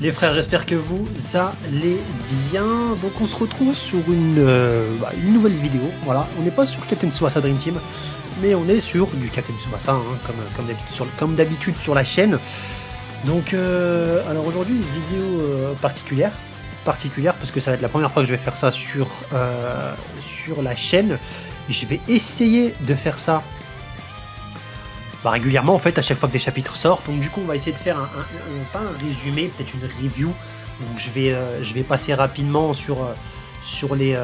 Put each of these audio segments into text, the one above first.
Les frères, j'espère que vous allez bien. Donc on se retrouve sur une nouvelle vidéo. Voilà, on n'est pas sur Captain Tsubasa Dream Team, mais on est sur du Captain Tsubasa, hein, comme d'habitude sur la chaîne. Donc alors aujourd'hui une vidéo particulière parce que ça va être la première fois que je vais faire ça sur la chaîne. Je vais essayer de faire ça régulièrement en fait, à chaque fois que des chapitres sortent. Donc du coup on va essayer de faire pas un résumé, peut-être une review. Donc je vais passer rapidement sur les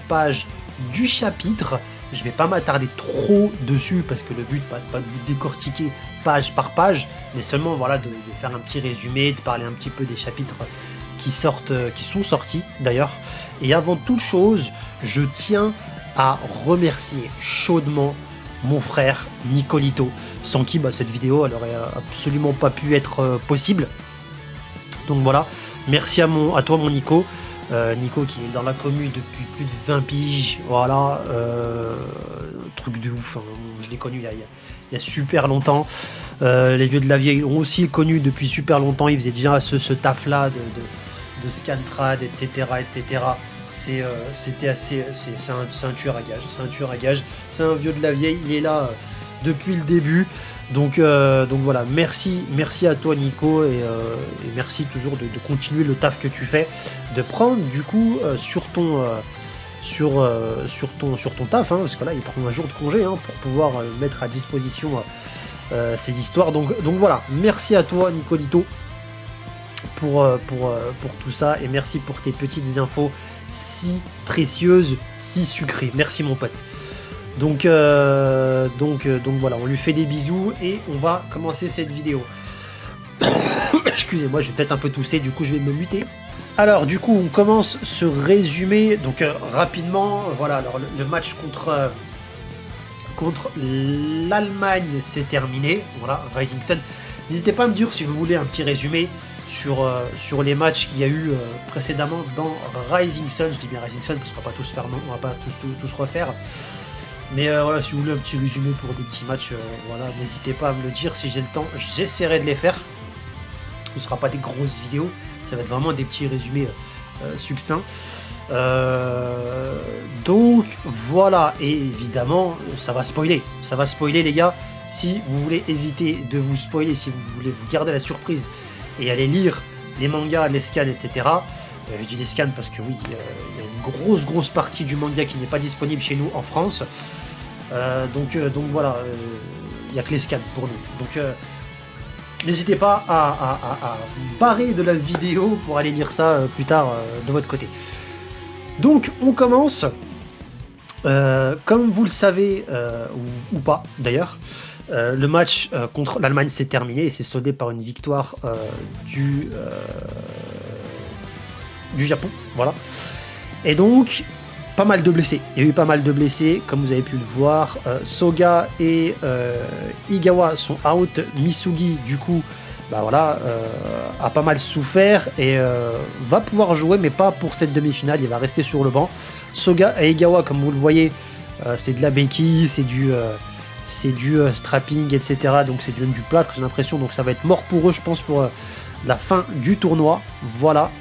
pages du chapitre. Je vais pas m'attarder trop dessus parce que le but c'est pas de vous décortiquer page par page, mais seulement voilà de faire un petit résumé, de parler un petit peu des chapitres qui sont sortis d'ailleurs. Et avant toute chose, je tiens à remercier chaudement mon frère Nicolito, sans qui cette vidéo elle aurait absolument pas pu être possible. Donc voilà, merci à toi mon Nico. Nico qui est dans la commu depuis plus de 20 piges, voilà, truc de ouf, hein. Je l'ai connu il y a super longtemps. Les vieux de la vieille l'ont aussi connu depuis super longtemps, il faisait déjà ce taf là de scantrad, etc. C'est un tueur à gage, c'est un vieux de la vieille, il est là depuis le début. Donc voilà, merci à toi Nico, et merci toujours de continuer le taf que tu fais, de prendre du coup sur ton taf, hein, parce que là il prend un jour de congé pour pouvoir mettre à disposition ces histoires. Donc voilà, merci à toi Nicolito pour tout ça, et merci pour tes petites infos si précieuses, si sucrées. Merci mon pote. Donc voilà, on lui fait des bisous et on va commencer cette vidéo. Excusez-moi, je vais peut-être un peu tousser, du coup je vais me muter. Alors du coup on commence ce résumé, donc rapidement, voilà, alors le match contre l'Allemagne s'est terminé, voilà, Rising Sun. N'hésitez pas à me dire si vous voulez un petit résumé sur les matchs qu'il y a eu précédemment dans Rising Sun. Je dis bien Rising Sun parce qu'on va pas tous faire, on va pas tous refaire. Mais voilà, si vous voulez un petit résumé pour des petits matchs, voilà, n'hésitez pas à me le dire. Si j'ai le temps, j'essaierai de les faire. Ce ne sera pas des grosses vidéos, ça va être vraiment des petits résumés succincts. Donc voilà, et évidemment ça va spoiler les gars. Si vous voulez éviter de vous spoiler, si vous voulez vous garder la surprise et aller lire les mangas, les scans, etc. Je dis les scans parce que oui, il y a une grosse partie du manga qui n'est pas disponible chez nous en France. Donc voilà, il n'y a que les scans pour nous. Donc n'hésitez pas à vous barrer de la vidéo pour aller lire ça plus tard de votre côté. Donc on commence. Comme vous le savez, ou pas d'ailleurs, le match contre l'Allemagne s'est terminé et s'est soldé par une victoire du Japon, voilà. Et donc, pas mal de blessés. Il y a eu pas mal de blessés, comme vous avez pu le voir. Soga et Iigawa sont out. Misugi, du coup, a pas mal souffert et va pouvoir jouer, mais pas pour cette demi-finale. Il va rester sur le banc. Soga et Iigawa, comme vous le voyez, c'est de la béquille, c'est du strapping, etc. Donc c'est même du plâtre, j'ai l'impression. Donc ça va être mort pour eux, je pense, pour la fin du tournoi. Voilà.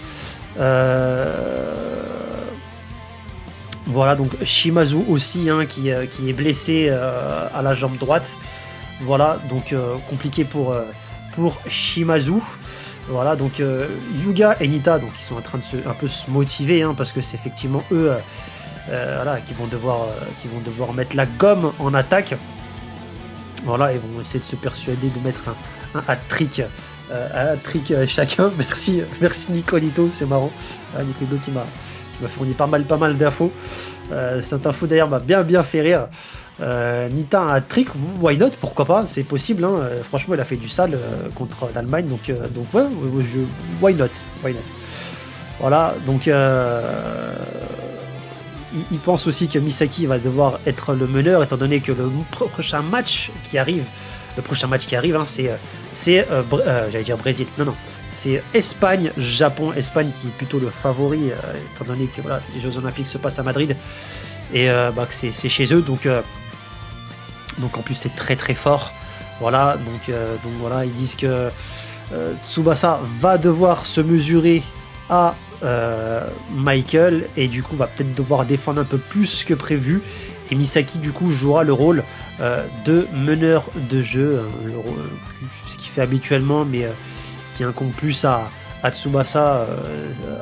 Voilà, donc Shimazu aussi, qui est blessé à la jambe droite. Voilà, donc compliqué pour Shimazu. Voilà, donc Yuga et Nita, donc ils sont en train de un peu se motiver, parce que c'est effectivement eux qui vont devoir mettre la gomme en attaque. Voilà, ils vont essayer de se persuader de mettre un hat-trick. Chacun. Merci Nicolito, c'est marrant. Nicolito qui m'a fourni pas mal d'infos. Cette info d'ailleurs m'a bien fait rire. Nita un hat-trick, why not, pourquoi pas, c'est possible, franchement il a fait du sale contre l'Allemagne, donc ouais, why not. Voilà, donc il pense aussi que Misaki va devoir être le meneur, étant donné que le prochain match qui arrive, c'est j'allais dire Brésil, non, c'est Espagne-Japon, Espagne qui est plutôt le favori, étant donné que voilà, les Jeux Olympiques se passent à Madrid, et que c'est chez eux, donc en plus c'est très fort. Voilà, donc voilà, ils disent que Tsubasa va devoir se mesurer à Michael et du coup va peut-être devoir défendre un peu plus que prévu, et Misaki du coup jouera le rôle de meneur de jeu, ce qu'il fait habituellement, mais qui incombe plus à Tsubasa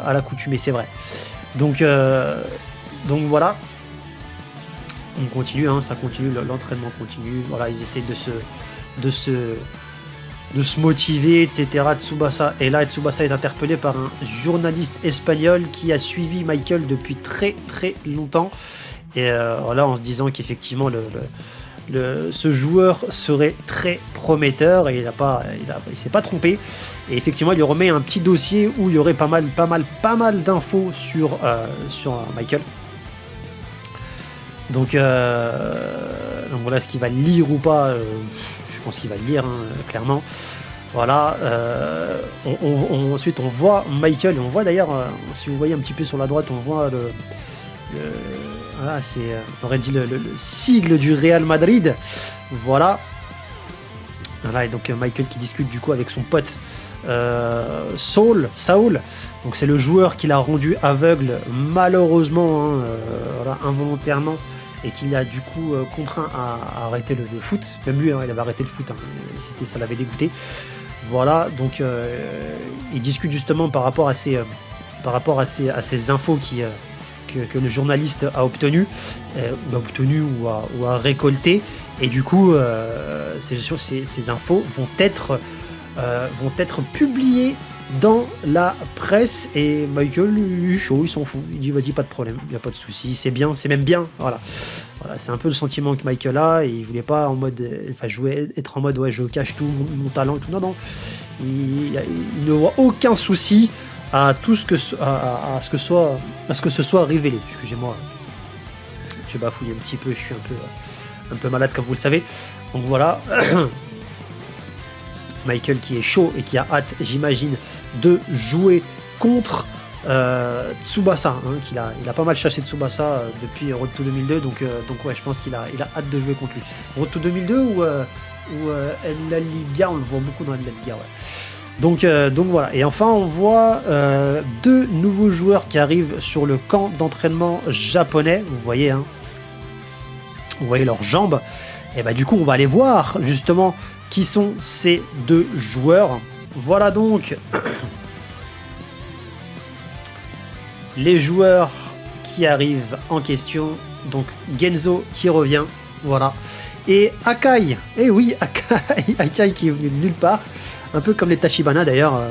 à l'accoutumée, c'est vrai. Donc voilà, on continue, hein, ça continue, l'entraînement continue, voilà, ils essaient de se motiver, etc. Tsubasa est là, et Tsubasa est interpellé par un journaliste espagnol qui a suivi Michael depuis très très longtemps, et voilà, en se disant qu'effectivement ce joueur serait très prometteur, et il s'est pas trompé, et effectivement il lui remet un petit dossier où il y aurait pas mal d'infos sur Michael. Donc voilà, ce qu'il va lire ou pas, je pense qu'il va le lire, hein, clairement. Voilà, ensuite on voit Michael, et on voit d'ailleurs, si vous voyez un petit peu sur la droite, on voit voilà, on aurait dit le sigle du Real Madrid. Voilà, et donc Michael qui discute du coup avec son pote Saul. Donc c'est le joueur qui l'a rendu aveugle malheureusement, hein, voilà, involontairement, et qui l'a du coup contraint à arrêter le foot. Même lui, hein, il avait arrêté le foot, hein, ça l'avait dégoûté. Voilà, donc il discute justement par rapport à ces infos que le journaliste a obtenu ou a récolté, et du coup ces infos vont être publiées dans la presse, et Michael il est chaud, il s'en fout, il dit vas-y, pas de problème, il n'y a pas de souci, c'est bien, c'est même bien, voilà, c'est un peu le sentiment que Michael a, et il voulait pas être en mode ouais, je cache tout mon talent et tout, non, il ne voit aucun souci à tout ce que ce soit révélé. Excusez-moi, j'ai bafouillé un petit peu, je suis un peu malade comme vous le savez. Donc voilà, Michael qui est chaud et qui a hâte, j'imagine, de jouer contre Tsubasa, hein, il a pas mal chassé Tsubasa depuis Road to 2002, donc ouais, je pense qu'il a hâte de jouer contre lui. Road to 2002 ou La Liga, on le voit beaucoup dans la Liga, ouais. Donc voilà, et enfin on voit 2 nouveaux joueurs qui arrivent sur le camp d'entraînement japonais, vous voyez, hein, vous voyez leurs jambes, et bah du coup on va aller voir justement qui sont ces 2 joueurs. Voilà donc les joueurs qui arrivent en question, donc Genzo qui revient, voilà, et Akai, et oui, Akai qui est venu de nulle part, un peu comme les Tachibana d'ailleurs,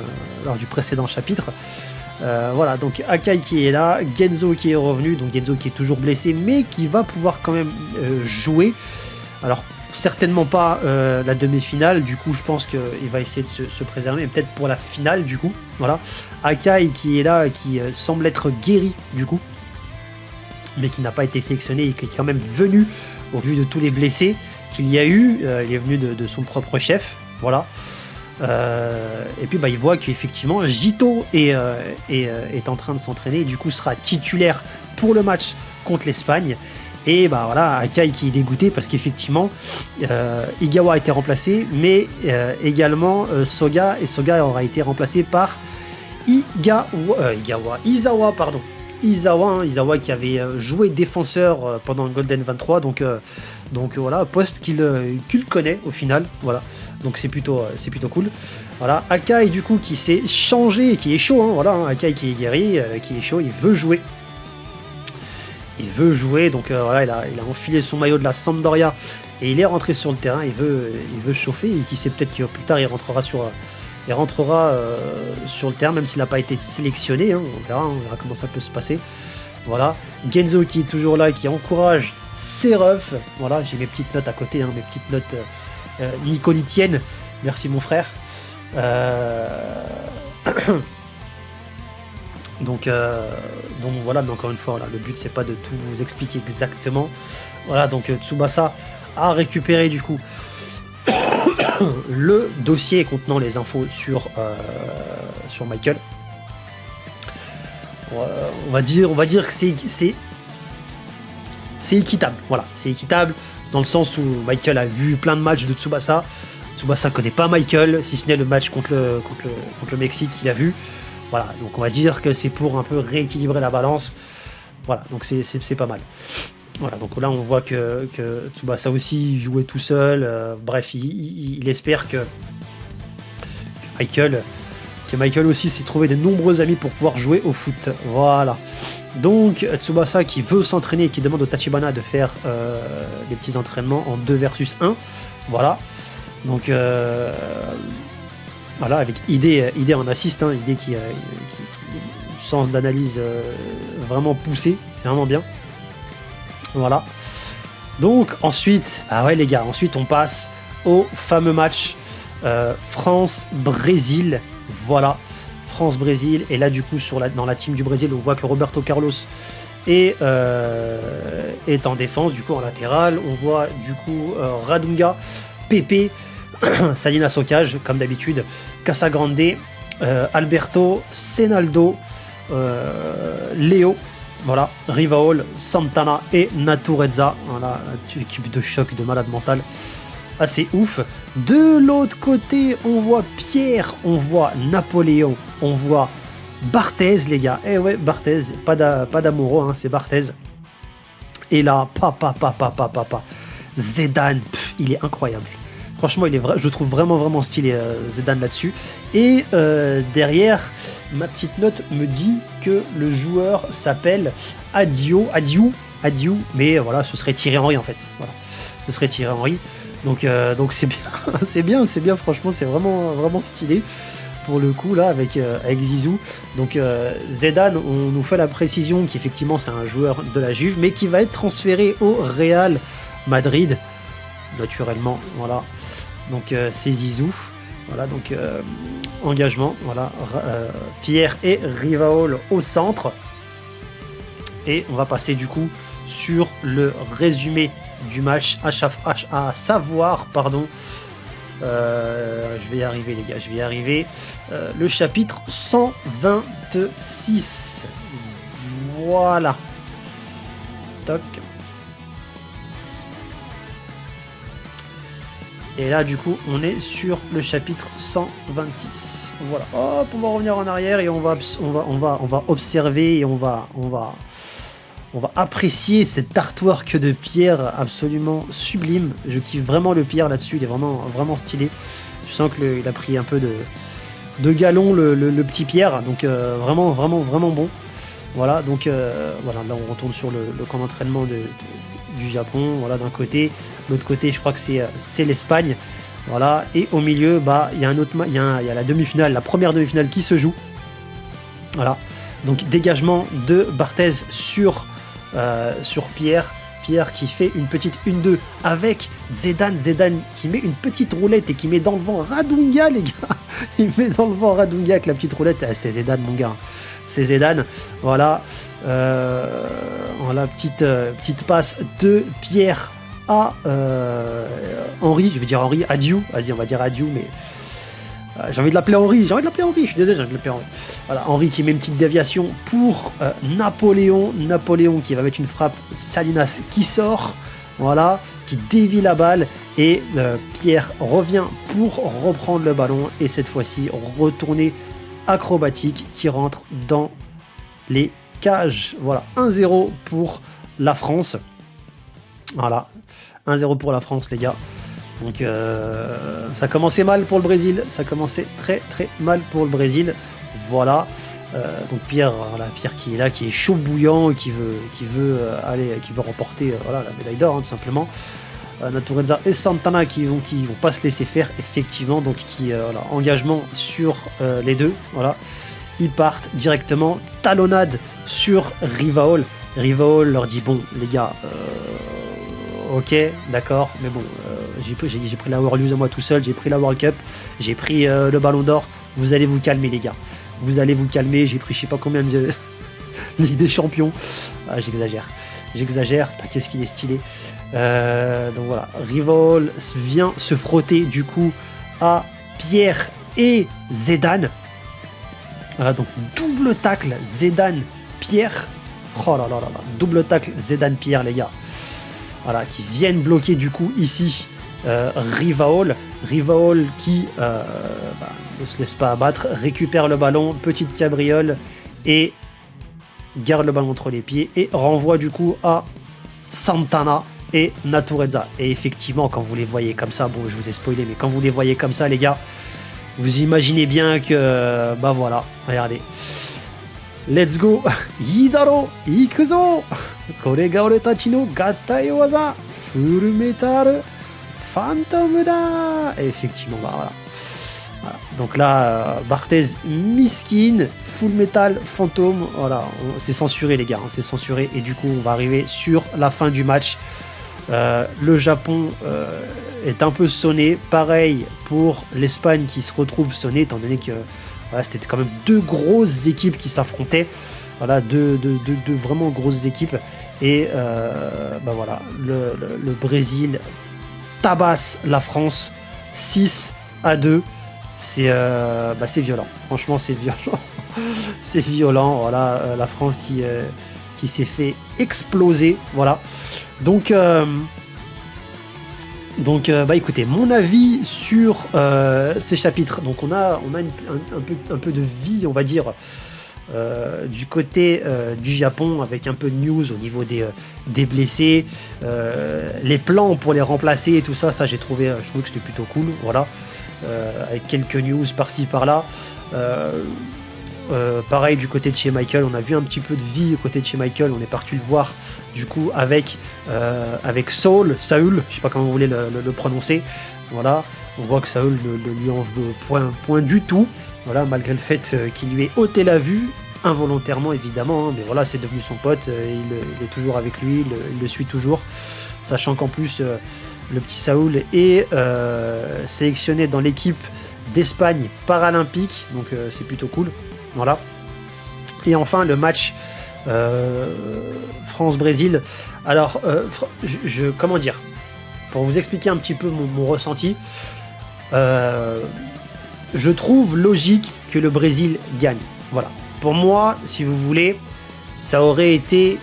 lors du précédent chapitre. Voilà, donc Akai qui est là, Genzo qui est revenu, donc Genzo qui est toujours blessé, mais qui va pouvoir quand même jouer. Alors, certainement pas la demi-finale, du coup je pense qu'il va essayer de se préserver, peut-être pour la finale du coup. Voilà, Akai qui est là, qui semble être guéri du coup, mais qui n'a pas été sélectionné, et qui est quand même venu au vu de tous les blessés qu'il y a eu, il est venu de son propre chef, voilà. Et puis il voit qu'effectivement Jito est en train de s'entraîner, et du coup sera titulaire pour le match contre l'Espagne. Et voilà, Akai qui est dégoûté parce qu'effectivement Igawa a été remplacé, mais également Soga aura été remplacé par Izawa, pardon. Izawa qui avait joué défenseur pendant Golden 23, donc voilà, poste qu'il connaît au final, voilà, donc c'est plutôt cool. Voilà, Akai du coup qui s'est changé, qui est chaud, hein, voilà, hein, Akai qui est guéri, qui est chaud, il veut jouer, donc voilà, il a enfilé son maillot de la Sampdoria et il est rentré sur le terrain, il veut chauffer, et qui sait, peut-être que plus tard il rentrera sur le terrain, même s'il n'a pas été sélectionné, hein, on verra comment ça peut se passer. Voilà, Genzo qui est toujours là, qui encourage ses refs. Voilà, j'ai mes petites notes à côté, hein, mes petites notes nicolitiennes. Merci mon frère. Donc voilà, mais encore une fois, voilà, le but c'est pas de tout vous expliquer exactement. Voilà, donc Tsubasa a récupéré du coup le dossier contenant les infos sur Michael. On va dire que c'est équitable. Voilà, c'est équitable dans le sens où Michael a vu plein de matchs de Tsubasa. Tsubasa connaît pas Michael, si ce n'est le match contre le Mexique qu'il a vu. Voilà, donc on va dire que c'est pour un peu rééquilibrer la balance. Voilà, donc c'est pas mal. Voilà, donc là on voit que Tsubasa aussi jouait tout seul. Bref, il espère que Michael aussi s'est trouvé de nombreux amis pour pouvoir jouer au foot. Voilà. Donc Tsubasa qui veut s'entraîner et qui demande au Tachibana de faire des petits entraînements en 2 versus 1. Voilà. Donc voilà, avec idée en assist, hein, idée qui sens d'analyse vraiment poussé, c'est vraiment bien. Voilà. Donc ensuite, ah ouais les gars, ensuite on passe au fameux match France-Brésil. Voilà, France-Brésil. Et là du coup dans la team du Brésil, on voit que Roberto Carlos est en défense, du coup en latéral. On voit du coup Radunga, Pepe, Salina Socage, comme d'habitude, Casagrande, Alberto, Senaldo, Léo, voilà, Rivaol, Santana et Naturezza. Voilà, équipe de choc de malade mental. Assez ouf. De l'autre côté, on voit Pierre, on voit Napoléon, on voit Barthez, les gars. Eh ouais, Barthez, pas d'amoureux, hein, c'est Barthez. Et là, Zidane, il est incroyable. Franchement, je le trouve vraiment stylé, Zidane là-dessus. Et derrière, ma petite note me dit que le joueur s'appelle Adiou, mais voilà, ce serait Thierry Henry en fait. Voilà, ce serait Thierry Henry. Donc c'est bien, c'est bien. Franchement, c'est vraiment stylé pour le coup là avec Zizou. Donc Zidane, on nous fait la précision qu'effectivement c'est un joueur de la Juve, mais qui va être transféré au Real Madrid. Naturellement, voilà. Donc c'est Zizou. Voilà, donc engagement. Voilà, Pierre et Rivaol au centre. Et on va passer du coup sur le résumé du match, à savoir, pardon. Je vais y arriver les gars, je vais y arriver. Le chapitre 126. Voilà. Toc. Et là, du coup, on est sur le chapitre 126. Voilà. Hop, on va revenir en arrière et on va observer et on va apprécier cet artwork de Pierre absolument sublime. Je kiffe vraiment le Pierre là-dessus. Il est vraiment stylé. Je sens qu'il a pris un peu de galon le petit Pierre. Donc vraiment bon. Voilà. Donc voilà. Là, on retourne sur le camp d'entraînement du Japon. Voilà, d'un côté. L'autre côté, je crois que c'est l'Espagne. Voilà. Et au milieu, bah, il y a la demi-finale, la première demi-finale qui se joue. Voilà. Donc dégagement de Barthez sur Pierre. Pierre qui fait une petite 1-2 avec Zidane qui met une petite roulette et qui met dans le vent Radunga, les gars. Il met dans le vent Radunga avec la petite roulette. Ah, c'est Zidane, mon gars. C'est Zidane. Voilà. Voilà, petite passe de Pierre à Henry. Je vais dire Henry. Adieu. Vas-y, on va dire adieu, mais j'ai envie de l'appeler Henry. Je suis désolé, j'ai envie de l'appeler Henry. Voilà, Henry qui met une petite déviation pour Napoléon. Napoléon qui va mettre une frappe. Salinas qui sort. Voilà, qui dévie la balle. Et Pierre revient pour reprendre le ballon. Et cette fois-ci, retourner acrobatique qui rentre dans les cages. Voilà, 1-0 pour la France. Voilà, 1-0 pour la France, les gars. Donc ça commençait mal pour le Brésil, ça commençait très mal pour le Brésil. Voilà. Donc Pierre qui est là, qui est chaud bouillant, qui veut remporter la médaille d'or, hein, tout simplement. Naturezza et Santana qui vont pas se laisser faire, effectivement. Donc engagement sur les deux. Voilà. Ils partent directement, talonnade sur Rivaol. Rivaol leur dit bon les gars. Ok, d'accord, mais bon, j'ai pris la World Youth à moi tout seul, j'ai pris la World Cup, j'ai pris le Ballon d'Or, vous allez vous calmer les gars, vous allez vous calmer, j'ai pris je sais pas combien de Ligue des Champions, j'exagère, qu'est-ce qu'il est stylé, donc voilà, Rivaol vient se frotter du coup à Pierre et Zidane, voilà, donc double tacle Zidane-Pierre, oh là là là, double tacle Zidane-Pierre les gars. Voilà, qui viennent bloquer du coup ici Rivaol. Rivaol qui ne se laisse pas abattre, récupère le ballon, petite cabriole et garde le ballon entre les pieds et renvoie du coup à Santana et Natureza. Et effectivement, quand vous les voyez comme ça, bon, je vous ai spoilé, mais quand vous les voyez comme ça, les gars, vous imaginez bien que, bah voilà, regardez. Let's go, Hidaro, ikuzo, kore ga ore tachi no gattai waza, full metal, phantom da. Et effectivement, bah voilà. Voilà. Donc là, Barthez miskin, full metal, fantôme, voilà, c'est censuré les gars, hein, c'est censuré. Et du coup, on va arriver sur la fin du match. Le Japon est un peu sonné, pareil pour l'Espagne qui se retrouve sonné, étant donné que voilà, c'était quand même deux grosses équipes qui s'affrontaient, voilà, deux vraiment grosses équipes. Et bah voilà, le Brésil tabasse la France 6-2. C'est violent, franchement c'est violent. C'est violent, voilà, la France qui s'est fait exploser, voilà. Donc bah écoutez, mon avis sur ces chapitres. Donc on a un peu de vie, on va dire, du côté du Japon, avec un peu de news au niveau des blessés, les plans pour les remplacer et tout ça, je trouvais que c'était plutôt cool, voilà, avec quelques news par-ci par-là. Pareil du côté de chez Michael, on a vu un petit peu de vie au côté de chez Michael, on est parti le voir du coup avec Saul, je sais pas comment vous voulez le prononcer, voilà, on voit que Saul ne lui en veut point du tout, voilà, malgré le fait qu'il lui ait ôté la vue, involontairement évidemment, hein, mais voilà, c'est devenu son pote, il est toujours avec lui, il le suit toujours, sachant qu'en plus le petit Saul est sélectionné dans l'équipe d'Espagne paralympique, donc c'est plutôt cool. Voilà. Et enfin le match France-Brésil. Alors, comment dire, pour vous expliquer un petit peu mon ressenti, je trouve logique que le Brésil gagne. Voilà. Pour moi, si vous voulez, ça aurait été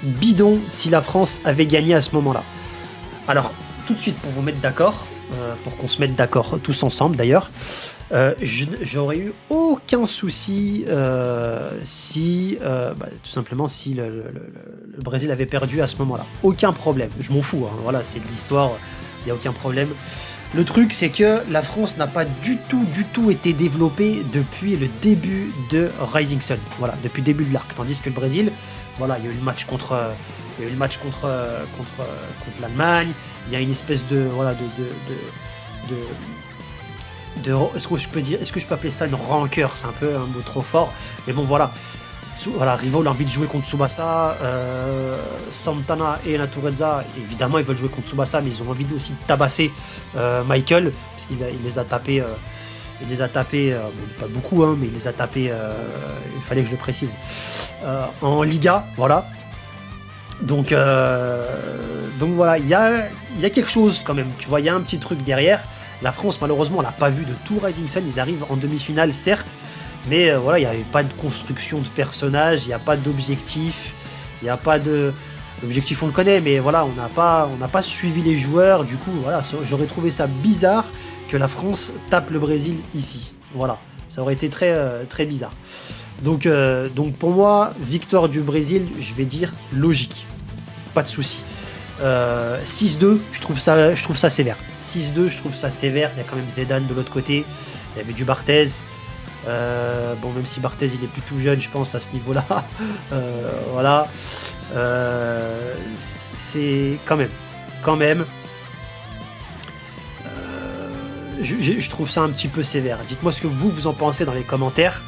bidon si la France avait gagné à ce moment-là. Alors, tout de suite, pour vous mettre d'accord, pour qu'on se mette d'accord tous ensemble d'ailleurs, j'aurais eu aucun souci si tout simplement si le Brésil avait perdu à ce moment-là. Aucun problème, je m'en fous, hein, voilà, c'est de l'histoire, il n'y a aucun problème. Le truc, c'est que la France n'a pas du tout été développée depuis le début de Rising Sun, voilà, depuis le début de l'arc, tandis que le Brésil, voilà, il y a eu le match contre l'Allemagne, il y a une espèce de est-ce que je peux appeler ça une rancœur, c'est un peu un mot trop fort, mais bon voilà, Rivaol a envie de jouer contre Tsubasa, Santana et Natureza, évidemment ils veulent jouer contre Tsubasa, mais ils ont envie aussi de tabasser Michael, parce qu'il les a tapés, bon, pas beaucoup, hein, mais il les a tapés, il fallait que je le précise, en Liga, voilà. Donc voilà, il y a quelque chose quand même, tu vois, il y a un petit truc derrière. La France, malheureusement, on l'a pas vu de tout Rising Sun. Ils arrivent en demi-finale, certes, mais voilà, il n'y avait pas de construction de personnages, il n'y a pas d'objectif, il n'y a pas de... L'objectif, on le connaît, mais voilà, on n'a pas suivi les joueurs. Du coup, voilà, j'aurais trouvé ça bizarre que la France tape le Brésil ici. Voilà, ça aurait été très, très bizarre. Donc pour moi, victoire du Brésil, je vais dire logique. Pas de souci. 6-2, je trouve ça sévère. 6-2, je trouve ça sévère. Il y a quand même Zidane de l'autre côté. Il y avait du Barthez. Bon, même si Barthez il est plus tout jeune, je pense, à ce niveau-là. Voilà. C'est quand même. Je trouve ça un petit peu sévère. Dites-moi ce que vous en pensez dans les commentaires.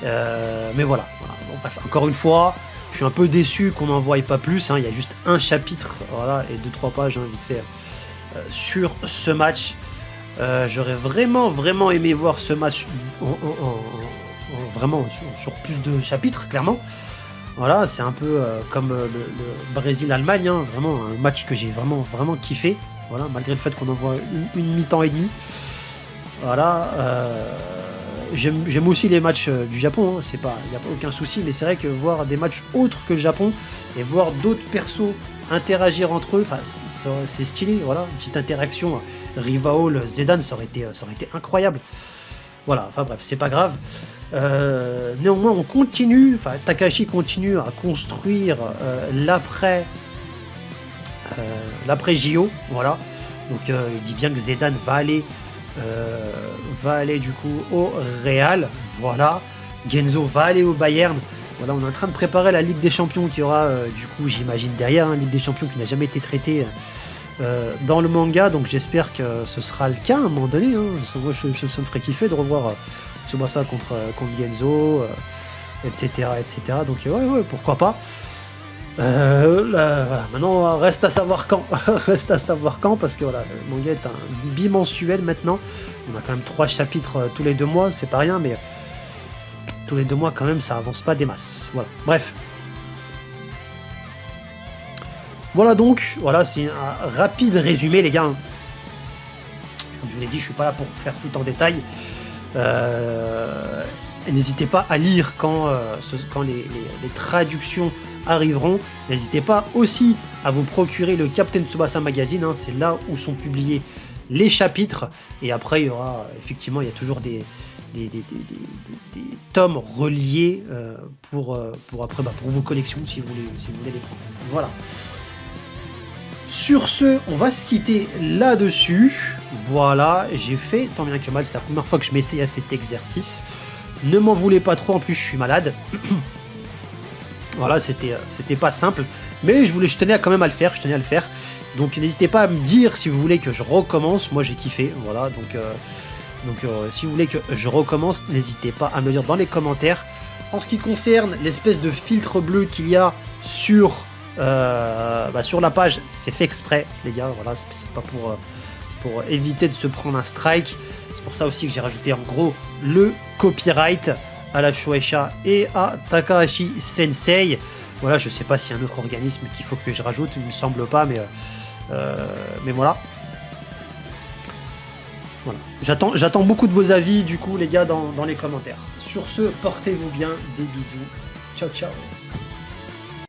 Mais voilà. Bon, bref, encore une fois, je suis un peu déçu qu'on n'en voie pas plus, hein. Il y a juste un chapitre, voilà, et 2-3 pages, hein, vite fait, sur ce match. J'aurais vraiment aimé voir ce match vraiment sur plus de chapitres, clairement. Voilà, c'est un peu comme le Brésil-Allemagne, hein, vraiment un match que j'ai vraiment kiffé. Voilà, malgré le fait qu'on en voit une mi-temps et demi. Voilà. J'aime aussi les matchs du Japon, hein, il n'y a pas aucun souci, mais c'est vrai que voir des matchs autres que le Japon et voir d'autres persos interagir entre eux, enfin, c'est stylé, voilà, une petite interaction, Rivaol, Zedan, ça aurait été incroyable. Voilà, enfin bref, c'est pas grave. Néanmoins, on continue, enfin, Takahashi continue à construire l'après JO, voilà. Donc il dit bien que Zedan va aller du coup au Real, voilà. Genzo va aller au Bayern. Voilà, on est en train de préparer la Ligue des Champions qui aura du coup, j'imagine derrière, Ligue des Champions qui n'a jamais été traitée dans le manga, donc j'espère que ce sera le cas à un moment donné. Moi, ça me ferait kiffer de revoir Tsubasa contre Genzo, etc. Donc ouais, pourquoi pas. Voilà. Maintenant, reste à savoir quand. Parce que voilà, le manga est un bimensuel maintenant. On a quand même 3 chapitres tous les 2 mois, c'est pas rien, mais tous les 2 mois quand même, ça avance pas des masses. Voilà. Bref. Voilà donc, voilà, c'est un rapide résumé, les gars. Comme je vous l'ai dit, je suis pas là pour faire tout en détail. N'hésitez pas à lire quand les traductions arriveront. N'hésitez pas aussi à vous procurer le Captain Tsubasa Magazine. C'est là où sont publiés les chapitres. Et après, il y aura effectivement, il y a toujours des tomes reliés pour vos collections si vous voulez les prendre. Voilà. Sur ce, on va se quitter là-dessus. Voilà, j'ai fait tant bien que mal. C'est la première fois que je m'essaye à cet exercice. Ne m'en voulez pas trop, en plus je suis malade. Voilà, c'était pas simple. Mais je tenais quand même à le faire. Donc n'hésitez pas à me dire si vous voulez que je recommence. Moi j'ai kiffé. Voilà, donc si vous voulez que je recommence, n'hésitez pas à me le dire dans les commentaires. En ce qui concerne l'espèce de filtre bleu qu'il y a sur la page, c'est fait exprès, les gars. Voilà, c'est pas pour éviter de se prendre un strike. C'est pour ça aussi que j'ai rajouté en gros le copyright à la Shueisha et à Takahashi Sensei. Voilà, je sais pas s'il y a un autre organisme qu'il faut que je rajoute, il me semble pas, mais voilà. Voilà. J'attends beaucoup de vos avis du coup, les gars, dans les commentaires. Sur ce, portez-vous bien, des bisous, ciao ciao.